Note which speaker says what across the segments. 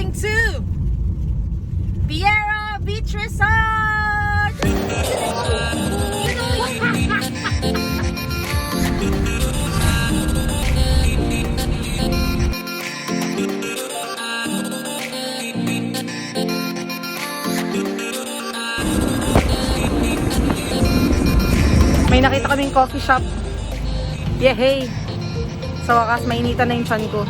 Speaker 1: going to Piero Beach Resort! May nakita kaming coffee shop. Yehey! Sa wakas, mainitan na yung tiyan ko.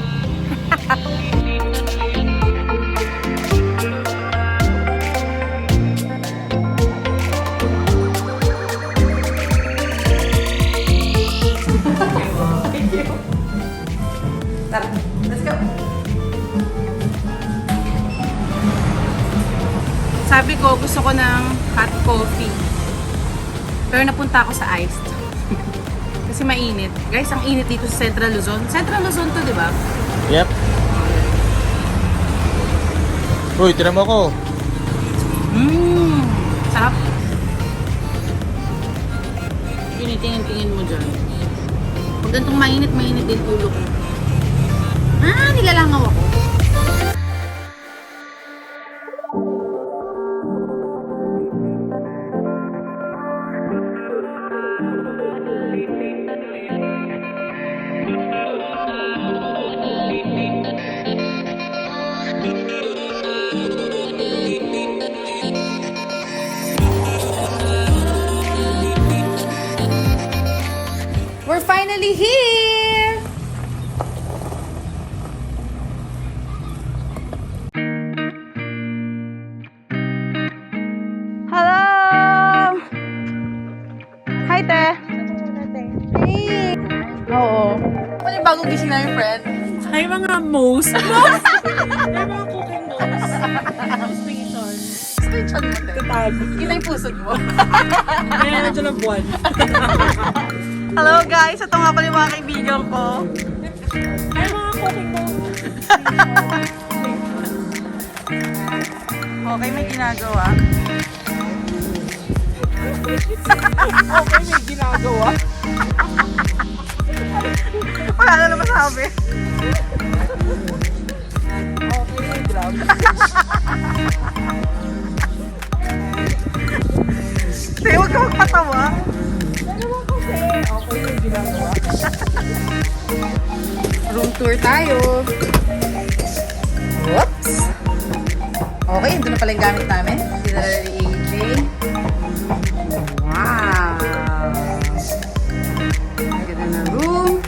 Speaker 1: Tara, let's go! Sabi ko, gusto ko ng hot coffee. Pero napunta ako sa iced. Kasi mainit. Guys, ang init dito sa Central Luzon. Central Luzon to, di ba?
Speaker 2: Yep. Uy, tira mo ko.
Speaker 1: Sarap. Tingin mo dyan. Pag gantong mainit din ulo ko. Nilalangaw ako. We're finally here! Hello! Hi, te! Hey! Oo. Ano yung bagong gising na yung friend?
Speaker 3: Ay, mga mouse. Ay, mga cooking mouse. Station.
Speaker 1: Screenshot mo, te.
Speaker 3: Tatag.
Speaker 1: Kita yung pusod mo.
Speaker 3: Kaya na dyan ang buwan.
Speaker 1: Hello guys! Ito nga pala yung mga kaibigan ko.
Speaker 3: Ay, mga cooking mouse.
Speaker 1: Okay, may ginagawa.
Speaker 3: Okay, may ginagawa.
Speaker 1: Wala na naman sabi.
Speaker 3: Okay, may grab.
Speaker 1: Sige, huwag ka magpatawa.
Speaker 3: Okay, may ginagawa.
Speaker 1: Room tour tayo. Whoops! Okay, doon na pala yung gamit namin. Dinala ni AJ. Wow! Ang ganda na room.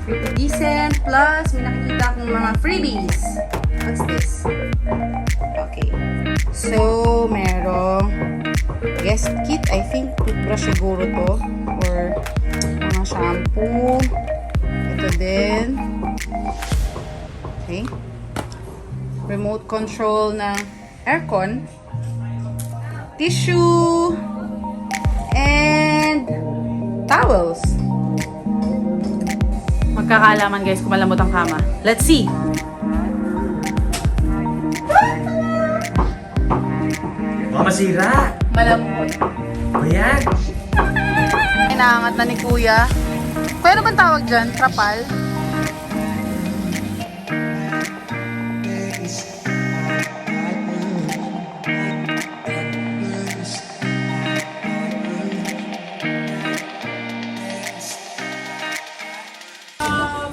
Speaker 1: Pretty decent. Plus, may nakikita akong mga freebies. What's this? Okay. So, merong guest kit. I think toothbrush siguro to. Or mga shampoo. Ito din. Okay. Remote control ng aircon. Tissue. And towels. Magkakaalaman guys kung malambot ang kama. Let's see.
Speaker 2: Baka masira.
Speaker 1: Malambot.
Speaker 2: Ayan.
Speaker 1: Inaangat na ni Kuya. Kuya, ano bang tawag dyan? Trapal?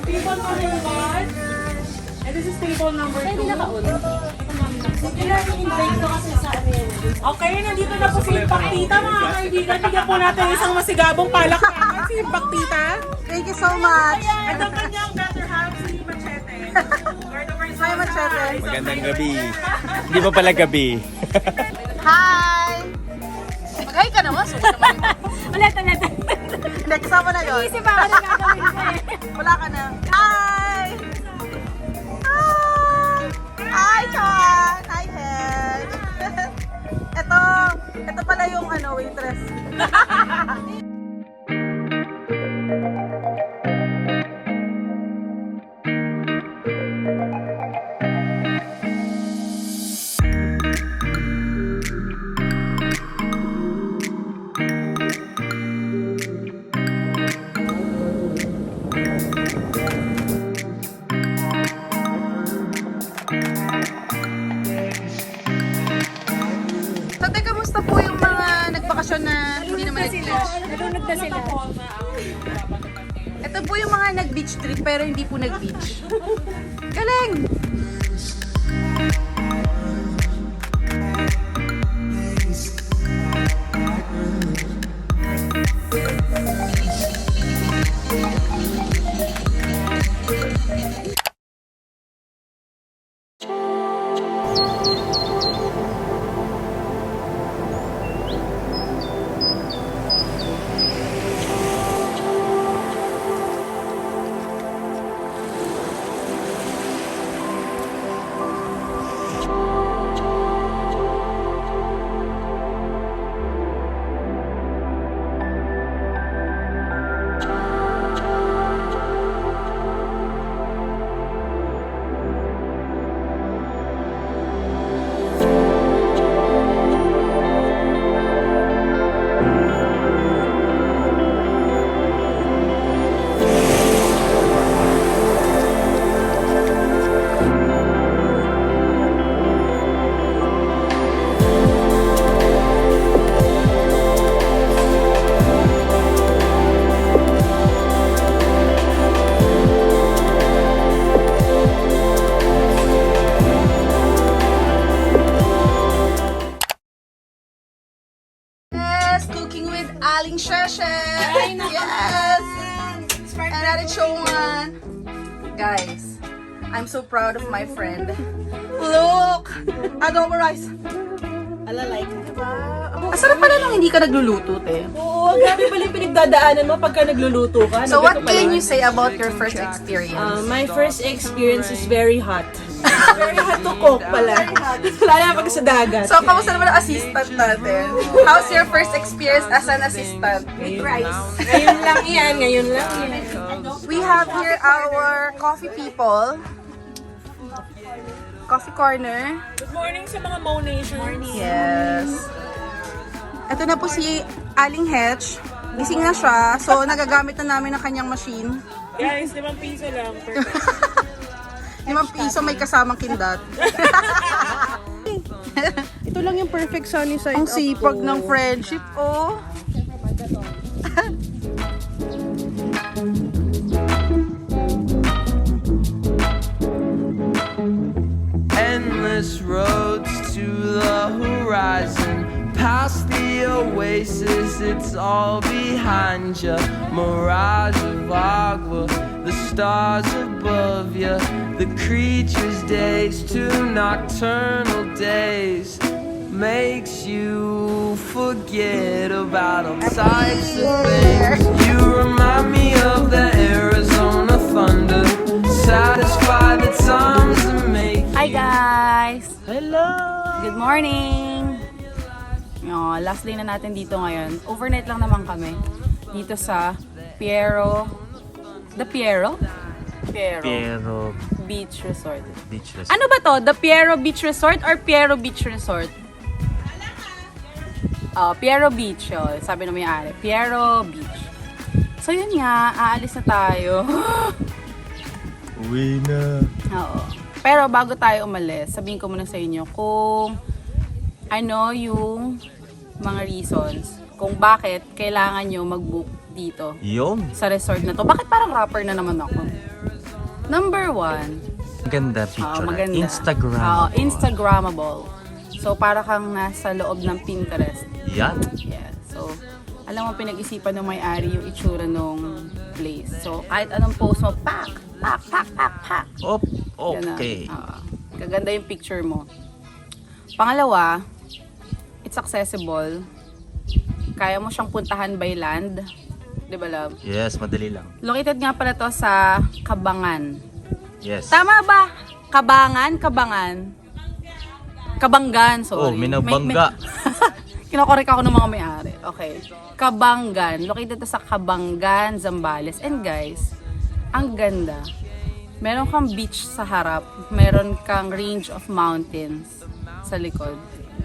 Speaker 3: Table number 1. And this is table number 2. Hindi naka-on. Okay, nandito na po si Impact Tita, mga kaibigan. Bigyan po natin isang masigabong palakpakan si Impact Tita.
Speaker 1: Thank you so much.
Speaker 3: At ang kanyang better half, si Machete.
Speaker 1: Hi, Machete.
Speaker 2: Magandang gabi. Hindi pa pala gabi.
Speaker 1: Hi! Mag-hi ka naman. Suko naman.
Speaker 3: Ulit.
Speaker 1: Hindi, kasama na yun.
Speaker 3: Isip ako na gagawin ko eh.
Speaker 1: Wala ka na. Hi! Hi! Hi, Chan! Hi, Hedge! Ito pala yung waitress.
Speaker 4: na sila.
Speaker 1: Ito po yung mga nag-beach trip pero hindi po nag-beach. Galing! Cooking with Aling Sheshe. Yes. Another chongan. Guys, I'm so proud of my friend. Look! Adobo rice.
Speaker 3: Alalike.
Speaker 1: Asarap pala nung hindi ka nagluluto, te.
Speaker 3: Oo, grabe pala yung pinagdadaanan mo pagka nagluluto ka.
Speaker 1: So what can you say about your first experience?
Speaker 3: My first experience is very hot. Very hot to cook pala. Lalo na pag sa dagat.
Speaker 1: So, kamusta naman ang assistant natin? How's your first experience as an assistant?
Speaker 3: With rice. Ngayon lang yan, ngayon lang yan.
Speaker 1: We have here our coffee people. Coffee corner.
Speaker 3: Good morning sa mga Mo Nations.
Speaker 1: Yes. Ito na po si Aling Hetch. Gising na siya. So, nagagamit na namin ang kanyang machine.
Speaker 3: Guys, 5 piso lang. Perfect.
Speaker 1: 5 piso may kasamang kindat.
Speaker 3: Ito lang yung perfect sunny side
Speaker 1: Ang sipag ng friendship, oh.
Speaker 5: Endless roads to the horizon, past the oasis, it's all behind you. Mirage of agua, the stars above you, the creatures' days to nocturnal days, makes you forget about all types of things. You remind me of the Arizona thunder, satisfy the times that make.
Speaker 1: Hi guys!
Speaker 5: Hello.
Speaker 1: Good morning! Last day na natin dito ngayon. Overnight lang naman kami. Dito sa Piero
Speaker 2: Piero
Speaker 1: Beach Resort.
Speaker 2: Beach Resort.
Speaker 1: Ano ba to? The Piero Beach Resort or Piero Beach Resort? Piero Beach. Sabi na may-ari. Piero Beach. So yun nga, aalis na tayo.
Speaker 2: Uwi na.
Speaker 1: Oo. Pero bago tayo umalis, sabihin ko muna sa inyo kung ano yung mga reasons kung bakit kailangan nyo mag-book dito
Speaker 2: Yun.
Speaker 1: sa resort na to. Bakit parang rapper na naman ako? Number 1,
Speaker 2: Maganda picture.
Speaker 1: maganda.
Speaker 2: Instagram.
Speaker 1: Instagrammable. So, para kang nasa loob ng Pinterest.
Speaker 2: Yan.
Speaker 1: Yeah. So, alam mo, pinag-isipan ng may-ari yung itsura ng place. So, kahit anong post mo, pak!
Speaker 2: Op, okay.
Speaker 1: Kaganda yung picture mo. Pangalawa, it's accessible. Kaya mo siyang puntahan by land. Di ba, love?
Speaker 2: Yes, madali lang.
Speaker 1: Located nga pala to sa Cabangan.
Speaker 2: Yes.
Speaker 1: Tama ba? Cabangan, sorry.
Speaker 2: Oh, minabangga.
Speaker 1: Kinokorek ako ng mga may-ari. Okay. Cabangan. Located to sa Cabangan, Zambales. And guys, ang ganda. Meron kang beach sa harap. Meron kang range of mountains sa likod.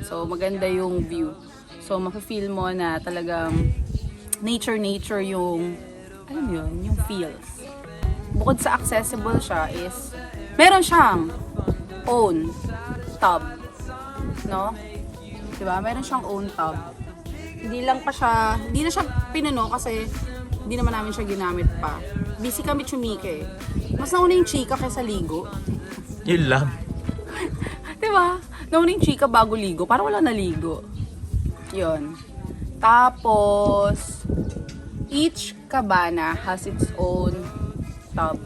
Speaker 1: So, maganda yung view. So, mafe-feel mo na talagang nature yung, alam mo yun, yung feels. Bukod sa accessible siya is, meron siyang own tub. No? Diba? Meron siyang own tub. Hindi na siya pinuno kasi hindi naman namin siya ginamit pa. Busy kami chumike. Mas nauna yung chika kaysa ligo.
Speaker 2: Yun lang.
Speaker 1: Diba? Nauna yung chika bago ligo. Parang wala naligo. Yun. Tapos, each cabana has its own tub.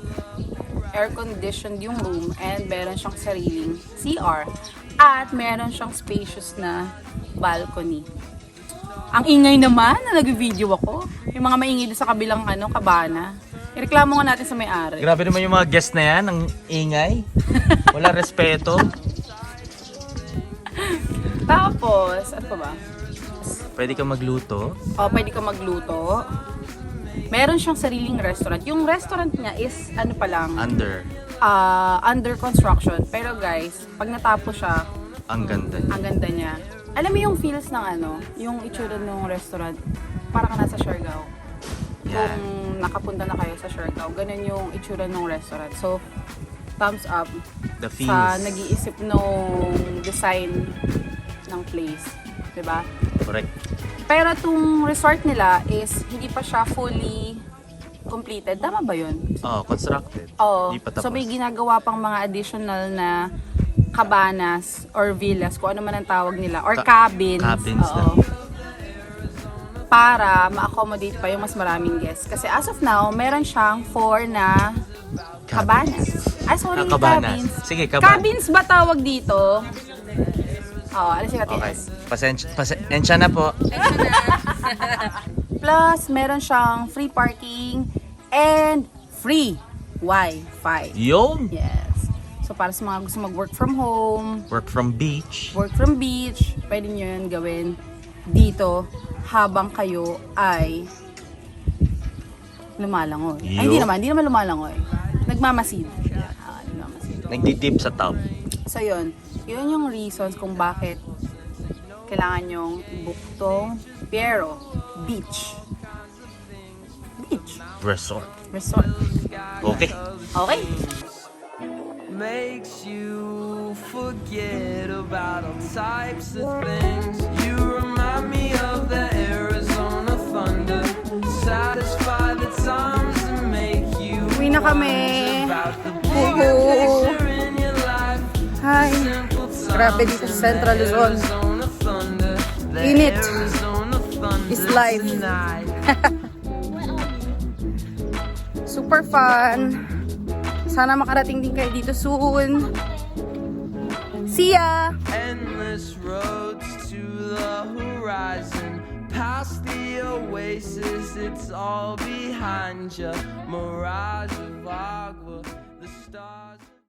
Speaker 1: Air-conditioned yung room and meron siyang sariling CR. At meron siyang spacious na balcony. Ang ingay naman na nag-video ako. Yung mga maingay doon sa kabilang cabana. Ireklamo nga natin sa may-ari.
Speaker 2: Grabe naman yung mga guest na yan, ang ingay. Wala respeto.
Speaker 1: Tapos, ano pa ba?
Speaker 2: Pwede ka magluto.
Speaker 1: Pwede ka magluto. Meron siyang sariling restaurant. Yung restaurant niya is, under construction. Pero guys, pag natapos siya,
Speaker 2: Ang ganda.
Speaker 1: ang ganda niya. Alam mo yung feels ng yung itsura ng restaurant, para ka nasa Siargao.
Speaker 2: Yan.
Speaker 1: Kung nakapunta na kayo sa Siargao, ganun yung itsura ng restaurant. So, thumbs up
Speaker 2: The
Speaker 1: sa
Speaker 2: feels.
Speaker 1: nag-iisip nung design ng place. Diba?
Speaker 2: Correct.
Speaker 1: Pero itong resort nila is hindi pa siya fully completed. Tama ba yun?
Speaker 2: Constructed.
Speaker 1: Oo.
Speaker 2: Di pa tapos.
Speaker 1: So may ginagawa pang mga additional na cabanas or villas, kung ano man ang tawag nila. Or cabins.
Speaker 2: Cabins
Speaker 1: Oo. Para ma-accommodate pa yung mas maraming guests. Kasi as of now, meron siyang 4 na cabanas. Ay, sorry,
Speaker 2: Cabanas.
Speaker 1: cabins.
Speaker 2: Sige, cabanas.
Speaker 1: Cabins ba tawag dito? Oo, alas yung
Speaker 2: Okay.
Speaker 1: katias.
Speaker 2: Pasensya na po.
Speaker 1: Plus, meron siyang free parking and free Wi-Fi.
Speaker 2: Yung
Speaker 1: Yes. So, para sa mga gusto mag-work from home,
Speaker 2: work from beach.
Speaker 1: work from beach, pwede nyo yun gawin dito habang kayo ay lumalangoy. Ay, hindi naman lumalangoy. Nagmamasid. Nagmamasid.
Speaker 2: Nagdidip sa tub.
Speaker 1: So, yun yung reasons kung bakit kailangan yung i-book tong Piero Beach
Speaker 2: Resort.
Speaker 1: Resort.
Speaker 2: Okay.
Speaker 1: Okay?
Speaker 5: Makes you forget about all types of things. You remind me of the Arizona thunder. Satisfy the times and make you
Speaker 1: Uwi na kami.
Speaker 5: about the bigger picture in your life.
Speaker 1: Hi. Grabe dito sa Central Luzon.
Speaker 5: Arizona thunder. The
Speaker 1: Init.
Speaker 5: Arizona thunder
Speaker 1: Is life.
Speaker 5: tonight.
Speaker 1: Super fun. Sana makarating din kayo dito soon. See ya!
Speaker 5: Endless roads to the horizon, past the oasis, it's all behind you. Mirage of agua, the stars.